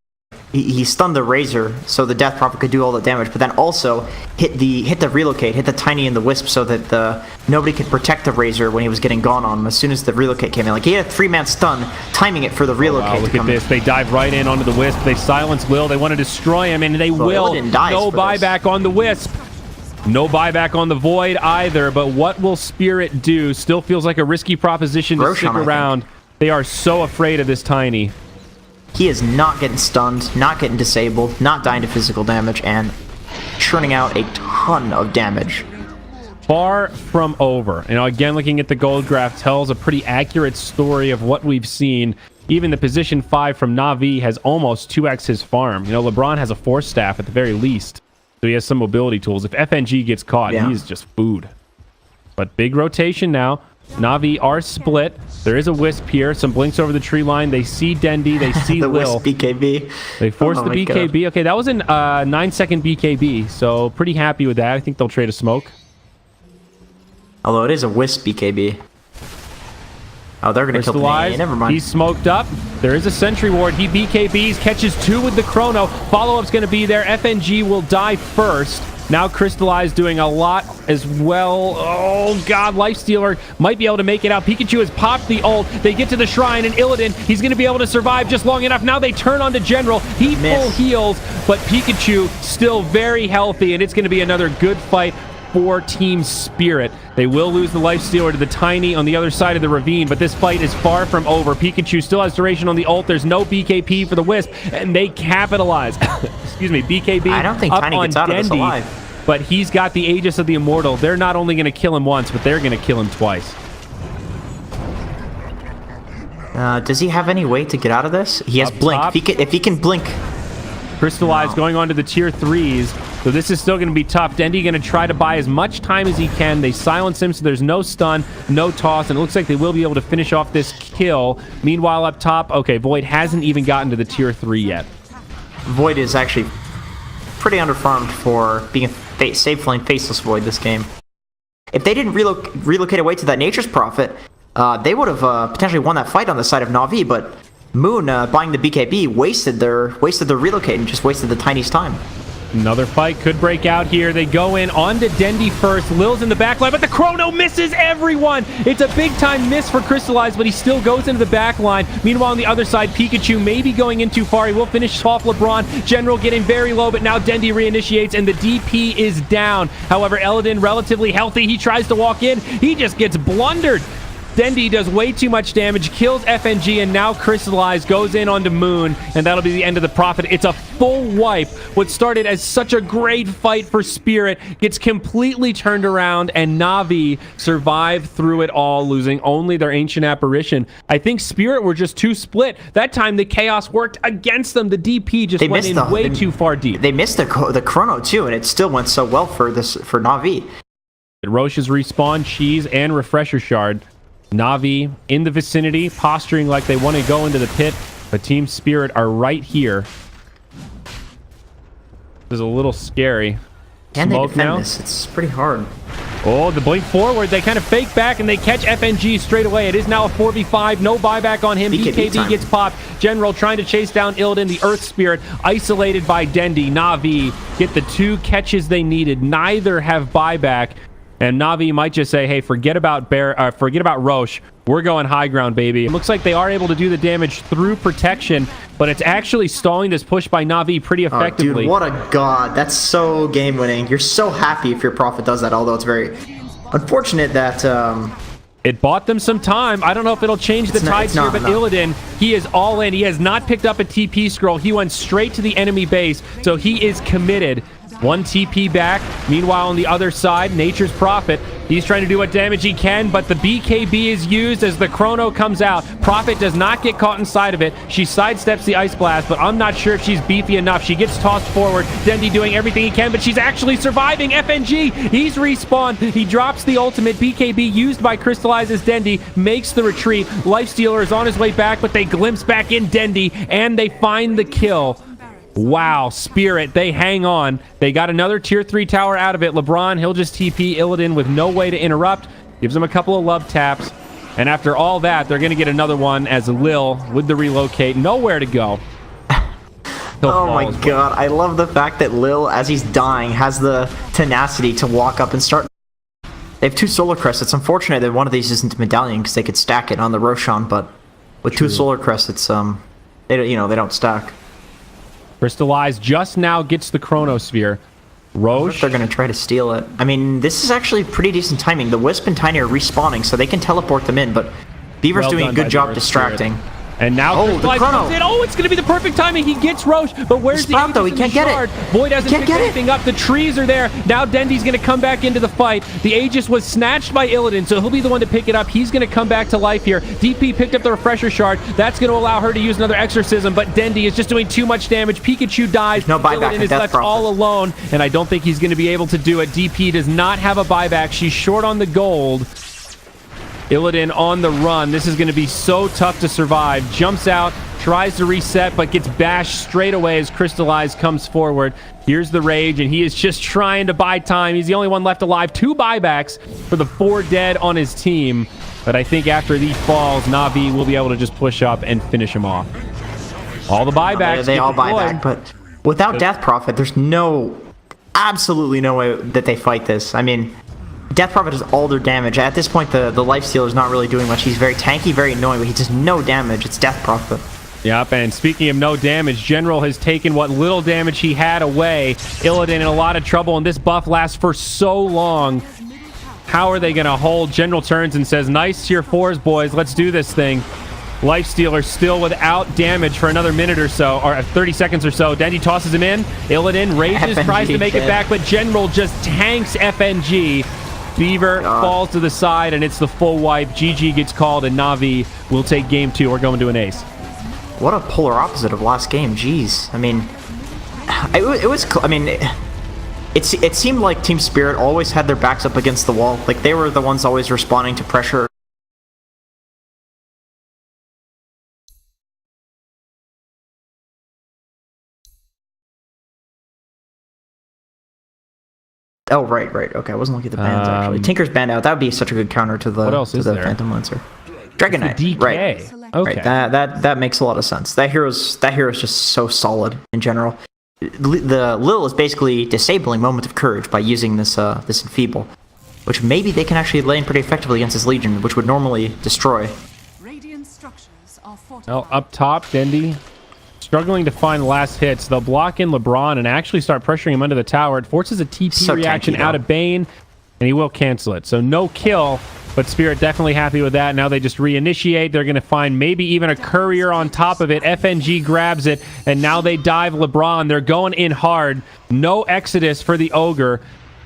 He stunned the Razor, so the Death Prophet could do all the damage, but then also hit the relocate, hit the Tiny and the Wisp, so that nobody could protect the Razor when he was getting gone on him as soon as the relocate came in. Like, he had a 3-man stun, timing it for the relocate. Wow, look at this. They dive right in onto the Wisp. They silence Lil. They want to destroy him, and they will. No buyback on the Wisp. No buyback on the Void either, but what will Spirit do? Still feels like a risky proposition to stick around. They are so afraid of this Tiny. He is not getting stunned, not getting disabled, not dying to physical damage, and churning out a ton of damage. Far from over. You know, again, looking at the gold graph tells a pretty accurate story of what we've seen. Even the position 5 from NaVi has almost 2x his farm. You know, LeBron has a Force Staff at the very least, so he has some mobility tools. If FNG gets caught, he's just food. But big rotation now. NaVi are split. There is a Wisp here. Some blinks over the tree line. They see Dendi. They see the Lil. Wisp BKB. They forced the BKB. Okay, that was an 9-second BKB, so pretty happy with that. I think they'll trade a smoke. Although it is a Wisp BKB. Oh, they're going to kill the Never mind. He's smoked up. There is a Sentry Ward. He BKBs, catches 2 with the Chrono. Follow-up's going to be there. FNG will die first. Now Crystallize doing a lot as well. Oh, God. Lifestealer might be able to make it out. Pikachu has popped the ult. They get to the shrine, and Illidan, he's going to be able to survive just long enough. Now they turn on to General. He full heals, but Pikachu still very healthy, and it's going to be another good fight for Team Spirit. They will lose the Lifestealer to the Tiny on the other side of the ravine, but this fight is far from over. Pikachu still has duration on the ult. There's no BKP for the Wisp, and they capitalize. Excuse me, BKB. I don't think Tiny gets out of this alive. But he's got the Aegis of the Immortal. They're not only going to kill him once, but they're going to kill him twice. Does he have any way to get out of this? He has Blink. If he can Blink. Crystallize going on to the tier 3s. So this is still going to be tough. Dendi going to try to buy as much time as he can. They silence him, so there's no stun, no toss, and it looks like they will be able to finish off this kill. Meanwhile, up top, okay, Void hasn't even gotten to the tier 3 yet. Void is actually pretty underfarmed for being a safe lane Faceless Void this game. If they didn't relocate away to that Nature's Prophet, they would have potentially won that fight on the side of NaVi, but Moon buying the BKB wasted their relocate and just wasted the Tiny's time. Another fight could break out here. They go in onto Dendi first. Lil's in the back line, but the Chrono misses everyone. It's a big-time miss for Crystallize, but he still goes into the back line. Meanwhile, on the other side, Pikachu may be going in too far. He will finish off LeBron. General getting very low, but now Dendi reinitiates, and the DP is down. However, Illidan relatively healthy. He tries to walk in. He just gets blundered. Dendi does way too much damage, kills FNG, and now Crystallize goes in onto Moon, and that'll be the end of the Prophet. It's a full wipe. What started as such a great fight for Spirit gets completely turned around, and NaVi survive through it all, losing only their Ancient Apparition. I think Spirit were just too split. That time, the Chaos worked against them. The DP just went in way too far deep. They missed the Chrono, too, and it still went so well for NaVi. Roche's respawn, Cheese, and Refresher Shard. NaVi in the vicinity, posturing like they want to go into the pit, but Team Spirit are right here. This is a little scary. Can they defend this? It's pretty hard. Oh, the blink forward. They kind of fake back, and they catch FNG straight away. It is now a 4v5. No buyback on him. BKB gets popped. General trying to chase down Illidan, the Earth Spirit, isolated by Dendi. NaVi get the 2 catches they needed. Neither have buyback. And NaVi might just say, hey, forget about Roche. We're going high ground, baby. It looks like they are able to do the damage through protection, but it's actually stalling this push by NaVi pretty effectively. Dude, what a god. That's so game-winning. You're so happy if your Prophet does that, although it's very unfortunate that... It bought them some time. I don't know if it'll change the tides here, but Illidan, he is all in. He has not picked up a TP scroll. He went straight to the enemy base, so he is committed. One TP back. Meanwhile, on the other side, Nature's Prophet, he's trying to do what damage he can, but the BKB is used as the Chrono comes out. Prophet does not get caught inside of it. She sidesteps the Ice Blast, but I'm not sure if she's beefy enough. She gets tossed forward. Dendi doing everything he can, but she's actually surviving. FNG, he's respawned. He drops the ultimate. BKB used by Crystallizes Dendi, makes the retreat. Lifestealer is on his way back, but they glimpse back in Dendi, and they find the kill. Wow, Spirit, they hang on. They got another tier 3 tower out of it. LeBron, he'll just TP Illidan with no way to interrupt. Gives him a couple of love taps. And after all that, they're going to get another one as Lil, with the relocate, nowhere to go. Oh my god, I love the fact that Lil, as he's dying, has the tenacity to walk up and start. They have 2 Solar Crests. It's unfortunate that one of these isn't a Medallion because they could stack it on the Roshan, but with 2 Solar Crests, it's they don't stack. Crystallize just now gets the Chronosphere. Roche, they're going to try to steal it. I mean, this is actually pretty decent timing. The Wisp and Tiny are respawning, so they can teleport them in, but Beaver's doing a good job distracting. And now the Chrono. Oh, it's going to be the perfect timing. He gets Roche, but where's the Sprout, though? He can't get it. Void hasn't picked anything up. The trees are there. Now Dendi's going to come back into the fight. The Aegis was snatched by Illidan, so he'll be the one to pick it up. He's going to come back to life here. DP picked up the Refresher Shard. That's going to allow her to use another Exorcism, but Dendi is just doing too much damage. Pikachu dies. No buyback. Illidan is left all alone, and I don't think he's going to be able to do it. DP does not have a buyback. She's short on the gold. Illidan on the run. This is going to be so tough to survive. Jumps out, tries to reset, but gets bashed straight away as Crystallize comes forward. Here's the Rage, and he is just trying to buy time. He's the only one left alive. 2 buybacks for the 4 dead on his team. But I think after these falls, NaVi will be able to just push up and finish him off. All the buybacks. They all buy back, but without Death Prophet, there's absolutely no way that they fight this. I mean, Death Prophet is all their damage. At this point, the Lifestealer is not really doing much. He's very tanky, very annoying, but he does no damage. It's Death Prophet. Yep, and speaking of no damage, General has taken what little damage he had away. Illidan in a lot of trouble, and this buff lasts for so long. How are they going to hold? General turns and says, nice tier 4s, boys. Let's do this thing. Lifestealer still without damage for another minute or so, or 30 seconds or so. Dendi tosses him in. Illidan rages, tries to make it back, but General just tanks FNG. Beaver falls to the side, and it's the full wipe. GG gets called, and NaVi will take game 2. We're going to an ace. What a polar opposite of last game. Jeez. I mean, it seemed like Team Spirit always had their backs up against the wall. Like, they were the ones always responding to pressure. Oh, right. Okay, I wasn't looking at the bands, actually. Tinker's banned out. That would be such a good counter to the, Phantom Lancer. Dragon Knight. DK. Right. Okay. Right. That makes a lot of sense. That hero's just so solid in general. The Lil is basically disabling Moment of Courage by using this Enfeeble, which maybe they can actually lay in pretty effectively against his Legion, which would normally destroy. Well, up top, Dendi struggling to find last hits. They'll block in LeBron and actually start pressuring him under the tower. It forces a TP reaction out of Bane, and he will cancel it. So no kill, but Spirit definitely happy with that. Now they just reinitiate. They're going to find maybe even a courier on top of it. FNG grabs it, and now they dive LeBron. They're going in hard. No Exodus for the Ogre.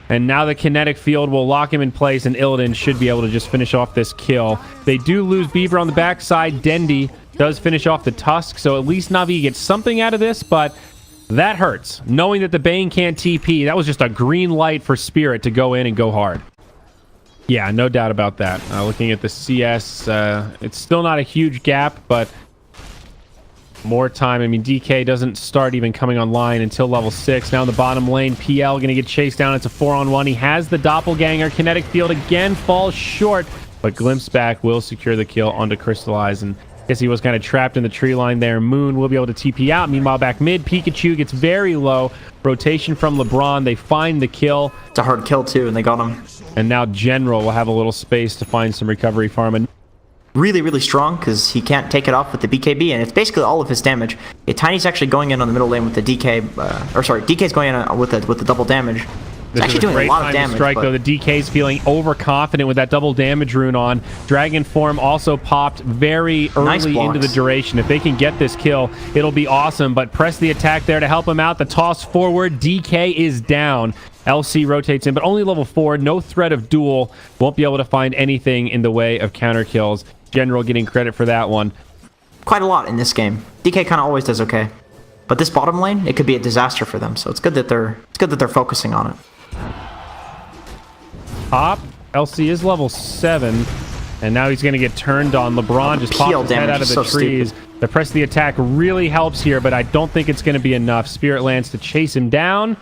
And now the kinetic field will lock him in place, and Illidan should be able to just finish off this kill. They do lose Beaver on the backside. Dendi does finish off the Tusk, so at least NaVi gets something out of this, but that hurts. Knowing that the Bane can't TP, that was just a green light for Spirit to go in and go hard. Yeah, no doubt about that. Looking at the CS, it's still not a huge gap, but more time. I mean, DK doesn't start even coming online until level 6. Now in the bottom lane, PL going to get chased down. It's a 4-on-1. He has the Doppelganger. Kinetic field again falls short, but Glimpse back will secure the kill onto Crystallize, and I guess he was kind of trapped in the tree line there. Moon will be able to TP out. Meanwhile, back mid, Pikachu gets very low. Rotation from LeBron. They find the kill. It's a hard kill, too, and they got him. And now General will have a little space to find some recovery farm. really, really strong because he can't take it off with the BKB, and it's basically all of his damage. Tiny's actually going in on the middle lane with the DK, DK's going in with the double damage. It's actually doing a lot of damage. Strike, though. The DK's feeling overconfident with that double damage rune on. Dragon Form also popped very early into the duration. If they can get this kill, it'll be awesome, but press the attack there to help him out. The toss forward, DK is down. LC rotates in, but only level 4. No threat of duel. Won't be able to find anything in the way of counter kills. General getting credit for that one. Quite a lot in this game. DK kind of always does okay, but this bottom lane, it could be a disaster for them. So it's good that they're focusing on it. Top LC is level 7, and now he's going to get turned on. LeBron just popped his head out of the trees. The press the attack really helps here, but I don't think it's going to be enough. Spirit lands to chase him down.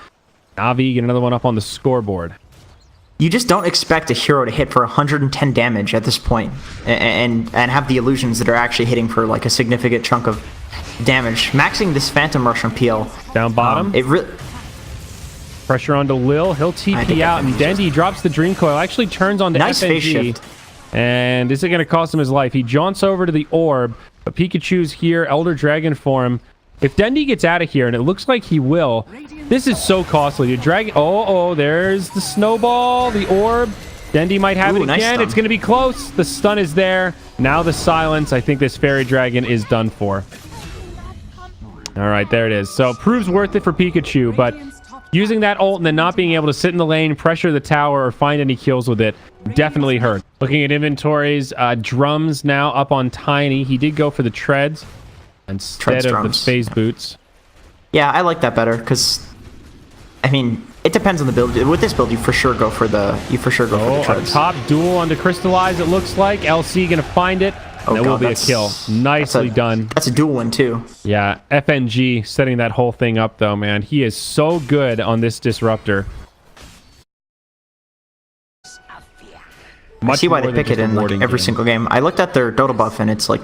NaVi get another one up on the scoreboard. You just don't expect a hero to hit for 110 damage at this point, and have the illusions that are actually hitting for like a significant chunk of damage. Maxing this Phantom Rush on PL. Down bottom. Pressure onto Lil. He'll TP out, and Dendy drops the Dream Coil. Actually turns on the FNG. And is it going to cost him his life? He jaunts over to the orb, but Pikachu's here. Elder Dragon Form. If Dendy gets out of here, and it looks like he will, this is so costly. There's the snowball, the orb. Dendy might have it again. It's going to be close. The stun is there. Now the silence. I think this Fairy Dragon is done for. All right, there it is. So proves worth it for Pikachu, but using that ult and then not being able to sit in the lane, pressure the tower, or find any kills with it definitely hurt. Looking at inventories, Drums now up on Tiny. He did go for the treads instead of the phase boots. Yeah, I like that better because, I mean, it depends on the build. With this build, you for sure go for the treads. Top duel onto Crystallize. It looks like LC gonna find it. That will be a kill. Nicely done. That's a dual win too. Yeah, FNG setting that whole thing up though, man. He is so good on this disruptor. I see why they pick it in like every single game. I looked at their Dota buff and it's like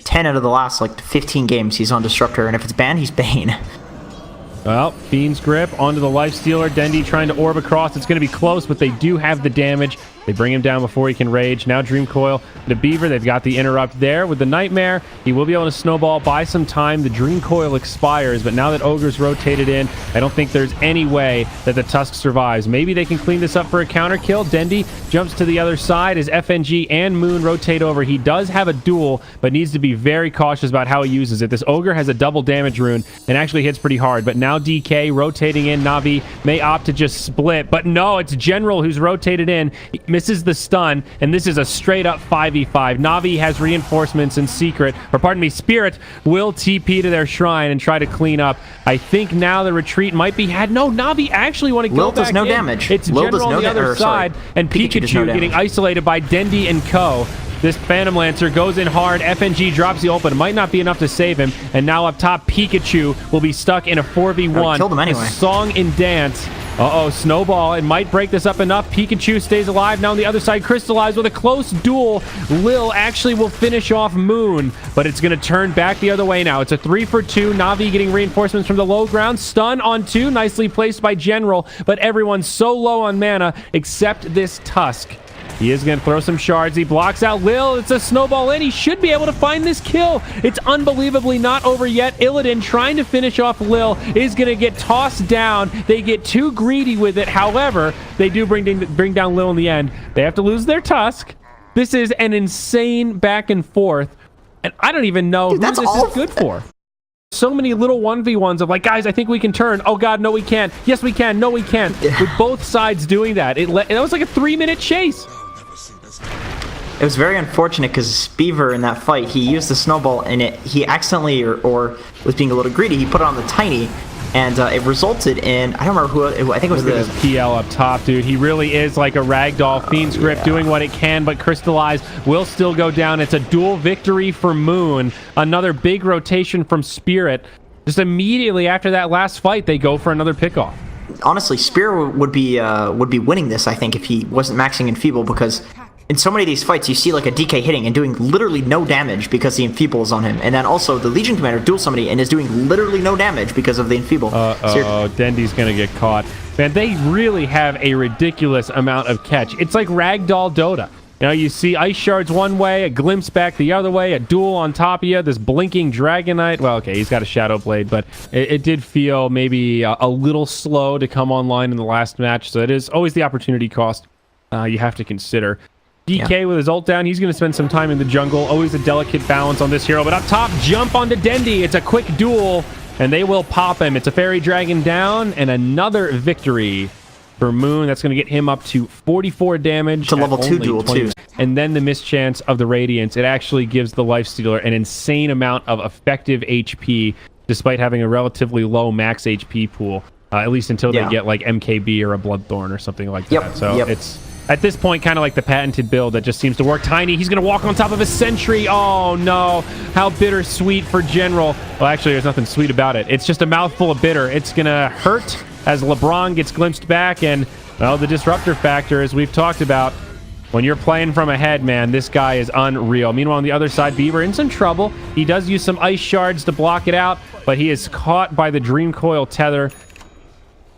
10 out of the last like 15 games he's on disruptor, and if it's banned, he's Bane. Well, Fiend's Grip onto the Lifestealer. Dendy trying to orb across. It's going to be close, but they do have the damage. They bring him down before he can rage. Now Dream Coil, the Beaver. They've got the interrupt there with the Nightmare. He will be able to snowball, buy some time. The Dream Coil expires, but now that Ogre's rotated in, I don't think there's any way that the Tusk survives. Maybe they can clean this up for a counter kill. Dendy jumps to the other side as FNG and Moon rotate over. He does have a duel, but needs to be very cautious about how he uses it. This Ogre has a double damage rune and actually hits pretty hard, but now DK rotating in. NaVi may opt to just split, but no, it's General who's rotated in. He misses the stun, and this is a straight up 5v5. NaVi has reinforcements in secret, or pardon me, Spirit will TP to their shrine and try to clean up. I think now the retreat might be had. No, NaVi actually want to go back in. Lil does no damage. It's General on the other side, and Pikachu getting isolated by Dendy and Co. This Phantom Lancer goes in hard. FNG drops the ult, but it might not be enough to save him. And now up top, Pikachu will be stuck in a 4v1. Killed him anyway. The song and dance. Snowball. It might break this up enough. Pikachu stays alive. Now on the other side, Crystallize with a close duel. Lil actually will finish off Moon, but it's going to turn back the other way now. It's a 3-for-2. NaVi getting reinforcements from the low ground. Stun on 2. Nicely placed by General, but everyone's so low on mana except this Tusk. He is going to throw some shards. He blocks out Lil. It's a snowball in. He should be able to find this kill. It's unbelievably not over yet. Illidan trying to finish off Lil is going to get tossed down. They get too greedy with it. However, they do bring down Lil in the end. They have to lose their Tusk. This is an insane back and forth. And I don't even know who this is good for. So many little 1v1s of like, guys, I think we can turn. Oh, God, no, we can't. Yes, we can. No, we can't. With both sides doing that. It was like a 3-minute chase. It was very unfortunate because Beaver in that fight, he used the snowball and he accidentally or was being a little greedy. He put it on the Tiny, and it resulted in, I don't remember who, I think it was the PL up top, dude. He really is like a ragdoll. Fiend's Grip doing what it can, but Crystallize will still go down. It's a dual victory for Moon. Another big rotation from Spirit. Just immediately after that last fight, they go for another pickoff. Honestly, Spirit would be winning this, I think, if he wasn't maxing Enfeeble, because in so many of these fights, you see like a DK hitting and doing literally no damage because the Enfeeble is on him. And then also the Legion Commander duel somebody and is doing literally no damage because of the Enfeeble. Dendy's going to get caught. Man, they really have a ridiculous amount of catch. It's like Ragdoll Dota. You know, you see ice shards one way, a glimpse back the other way, a duel on top of you, this blinking Dragonite. Well, okay, he's got a Shadow Blade, but it did feel maybe a little slow to come online in the last match. So it is always the opportunity cost you have to consider. DK with his ult down, he's going to spend some time in the jungle. Always a delicate balance on this hero. But up top, jump onto Dendi. It's a quick duel, and they will pop him. It's a Fairy Dragon down, and another victory for Moon. That's going to get him up to 44 damage. It's a level 2 duel, too. And then the mischance of the Radiance. It actually gives the Lifestealer an insane amount of effective HP, despite having a relatively low max HP pool, at least until they get like MKB or a Bloodthorn or something like that. So it's, at this point, kind of like the patented build that just seems to work. Tiny, he's going to walk on top of a Sentry. Oh, no. How bittersweet for General. Well, actually, there's nothing sweet about it. It's just a mouthful of bitter. It's going to hurt as LeBron gets glimpsed back, and well, the disruptor factor, as we've talked about, when you're playing from ahead, man, this guy is unreal. Meanwhile, on the other side, Bieber in some trouble. He does use some ice shards to block it out, but he is caught by the Dream Coil tether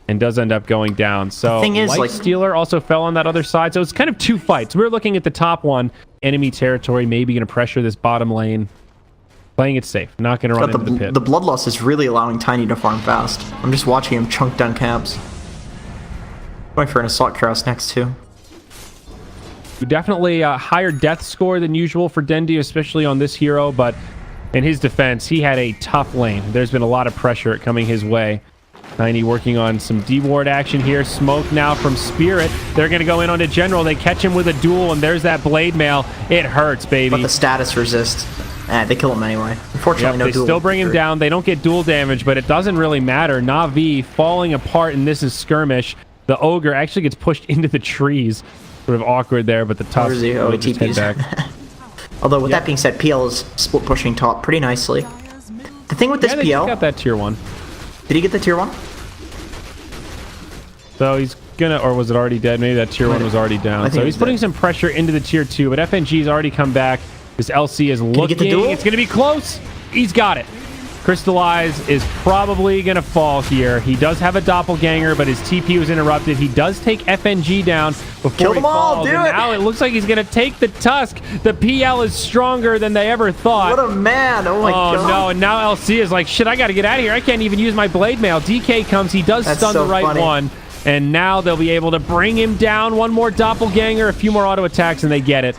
and does end up going down. So Lifestealer also fell on that other side. So it's kind of two fights. We're looking at the top one. Enemy territory, maybe going to pressure this bottom lane. Playing it safe, not going to run into the pit. The blood loss is really allowing Tiny to farm fast. I'm just watching him chunk down camps. Going for an Assault Cuirass next, too. Definitely a higher death score than usual for Dendi, especially on this hero, but in his defense, he had a tough lane. There's been a lot of pressure coming his way. Tiny working on some D-ward action here. Smoke now from Spirit. They're going to go in onto General. They catch him with a duel, and there's that Blade Mail. It hurts, baby. But the status resist. They kill him anyway. Unfortunately, no duel. They still bring him down. They don't get duel damage, but it doesn't really matter. NaVi falling apart, and this is Skirmish. The Ogre actually gets pushed into the trees. Sort of awkward there, but the top just head back. Although, with that being said, PL is split pushing top pretty nicely. The thing with this PL... got that tier 1. Did he get the tier 1? So he's gonna... Or was it already dead? Maybe that tier 1 was already down. So he's putting some pressure into the tier 2, but FNG's already come back. This LC is looking. It's going to be close. He's got it. Crystallize is probably going to fall here. He does have a doppelganger, but his TP was interrupted. He does take FNG down before he falls. And now it looks like he's going to take the Tusk. The PL is stronger than they ever thought. What a man. Oh, my God. Oh, no. And now LC is like, shit, I got to get out of here. I can't even use my Blade Mail. DK comes. He does stun the right one. And now they'll be able to bring him down. One more doppelganger, a few more auto attacks, and they get it.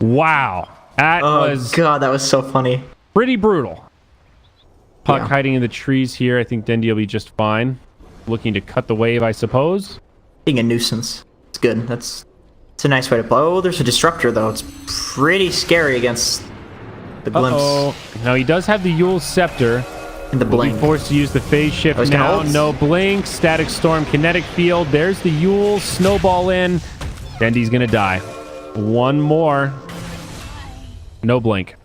Wow. That was... God, that was so funny. Pretty brutal. Puck hiding in the trees here. I think Dendi will be just fine. Looking to cut the wave, I suppose. Being a nuisance. It's good. It's a nice way to play. Oh, there's a Disruptor, though. It's pretty scary against the Glimpse. Now, he does have the Yule Scepter. And the Blink. He'll be forced to use the Phase Shift now. No Blink. Static Storm. Kinetic Field. There's the Yule. Snowball in. Dendi's going to die. One more. No Blink.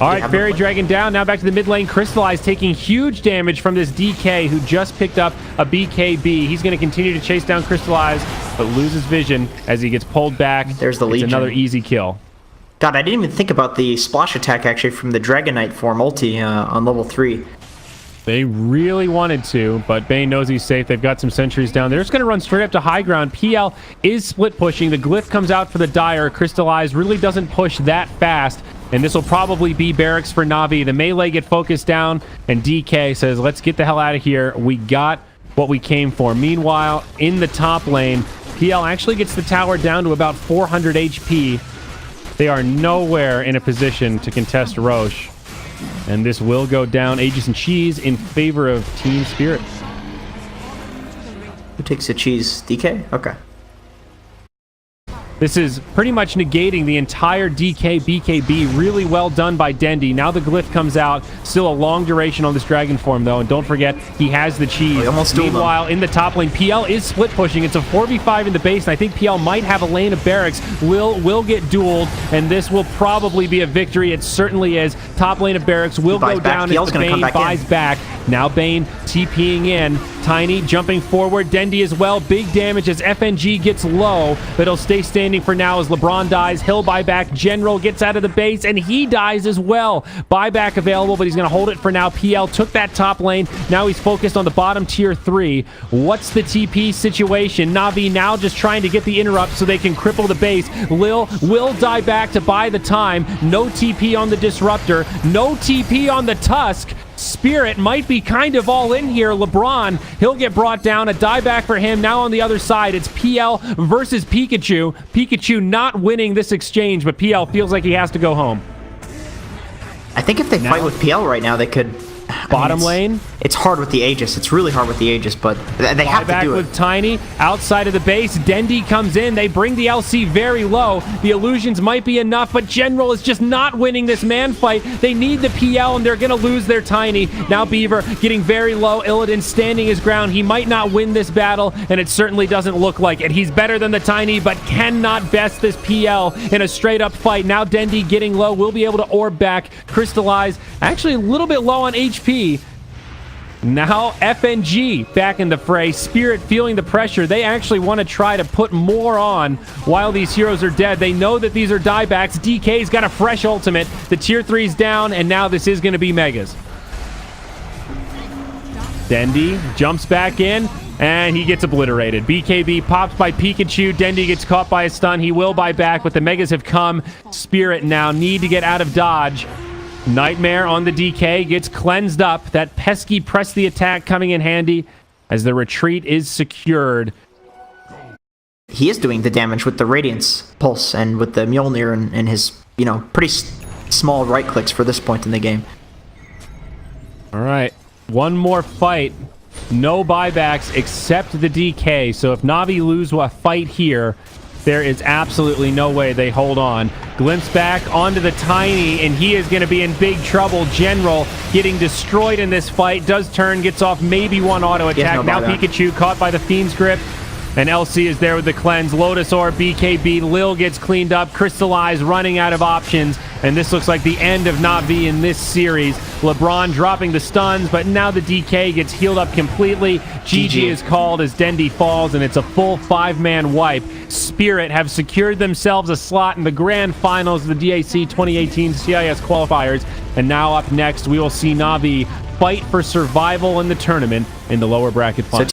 All right, Fairy Dragon down. Now back to the mid lane. Crystallize taking huge damage from this DK who just picked up a BKB. He's going to continue to chase down Crystallize, but loses vision as he gets pulled back. There's the Legion. It's another easy kill. God, I didn't even think about the splash attack actually from the Dragonite form ulti on level 3. They really wanted to, but Bane knows he's safe. They've got some sentries down. They're just going to run straight up to high ground. PL is split pushing. The Glyph comes out for the Dire. Crystallize really doesn't push that fast, and this will probably be barracks for NaVi. The melee get focused down, and DK says, let's get the hell out of here. We got what we came for. Meanwhile, in the top lane, PL actually gets the tower down to about 400 HP. They are nowhere in a position to contest Roche. And this will go down Aegis and Cheese in favor of Team Spirit. Who takes the cheese? DK? Okay. This is pretty much negating the entire DK BKB. Really well done by Dendi. Now the Glyph comes out. Still a long duration on this Dragon form, though. And don't forget, he has the cheese. Meanwhile, in the top lane, PL is split pushing. It's a 4v5 in the base, and I think PL might have a lane of barracks. Will get dueled, and this will probably be a victory. It certainly is. Top lane of barracks will go down as the Bane buys back. Now Bane TPing in Tiny jumping forward. Dendy as well. Big damage as FNG gets low, but he'll stay standing for now as LeBron dies. He'll buy back. General gets out of the base, and he dies as well. Buyback available, but he's going to hold it for now. PL took that top lane. Now he's focused on the bottom tier 3. What's the TP situation? NaVi now just trying to get the interrupt so they can cripple the base. Lil will die back to buy the time. No TP on the Disruptor. No TP on the Tusk. Spirit might be kind of all in here. LeBron, he'll get brought down. A dieback for him. Now on the other side, it's PL versus Pikachu. Pikachu not winning this exchange, but PL feels like he has to go home. I think if they fight with PL right now, they could... Bottom lane. It's hard with the Aegis. It's really hard with the Aegis, but they have to do it. With Tiny outside of the base. Dendy comes in. They bring the LC very low. The illusions might be enough, but General is just not winning this man fight. They need the PL, and they're going to lose their Tiny. Now Beaver getting very low. Illidan standing his ground. He might not win this battle, and it certainly doesn't look like it. He's better than the Tiny, but cannot best this PL in a straight-up fight. Now Dendy getting low. Will be able to orb back. Crystallize. Actually a little bit low on HP. Now FNG back in the fray. Spirit feeling the pressure. They actually want to try to put more on while these heroes are dead. They know that these are diebacks. DK's got a fresh ultimate. The tier 3's down, and now this is going to be Megas. Dendy jumps back in, and he gets obliterated. BKB pops by Pikachu. Dendy gets caught by a stun. He will buy back, but the Megas have come. Spirit now need to get out of dodge. Nightmare on the DK gets cleansed up. That pesky press the attack coming in handy as the retreat is secured. He is doing the damage with the Radiance Pulse and with the Mjolnir and his, you know, pretty small right clicks for this point in the game. All right. One more fight. No buybacks except the DK. So if NaVi lose a fight here, there is absolutely no way they hold on. Glimpse back onto the Tiny, and he is going to be in big trouble. General getting destroyed in this fight. Does turn, gets off maybe one auto attack. Now Pikachu caught by the Fiend's Grip. And LC is there with the cleanse. Lotus Orb, BKB. Lil gets cleaned up. Crystallize running out of options. And this looks like the end of NaVi in this series. LeBron dropping the stuns, but now the DK gets healed up completely. GG is called as Dendy falls, and it's a full 5-man wipe. Spirit have secured themselves a slot in the grand finals of the DAC 2018 CIS qualifiers. And now up next, we will see NaVi fight for survival in the tournament in the lower bracket final.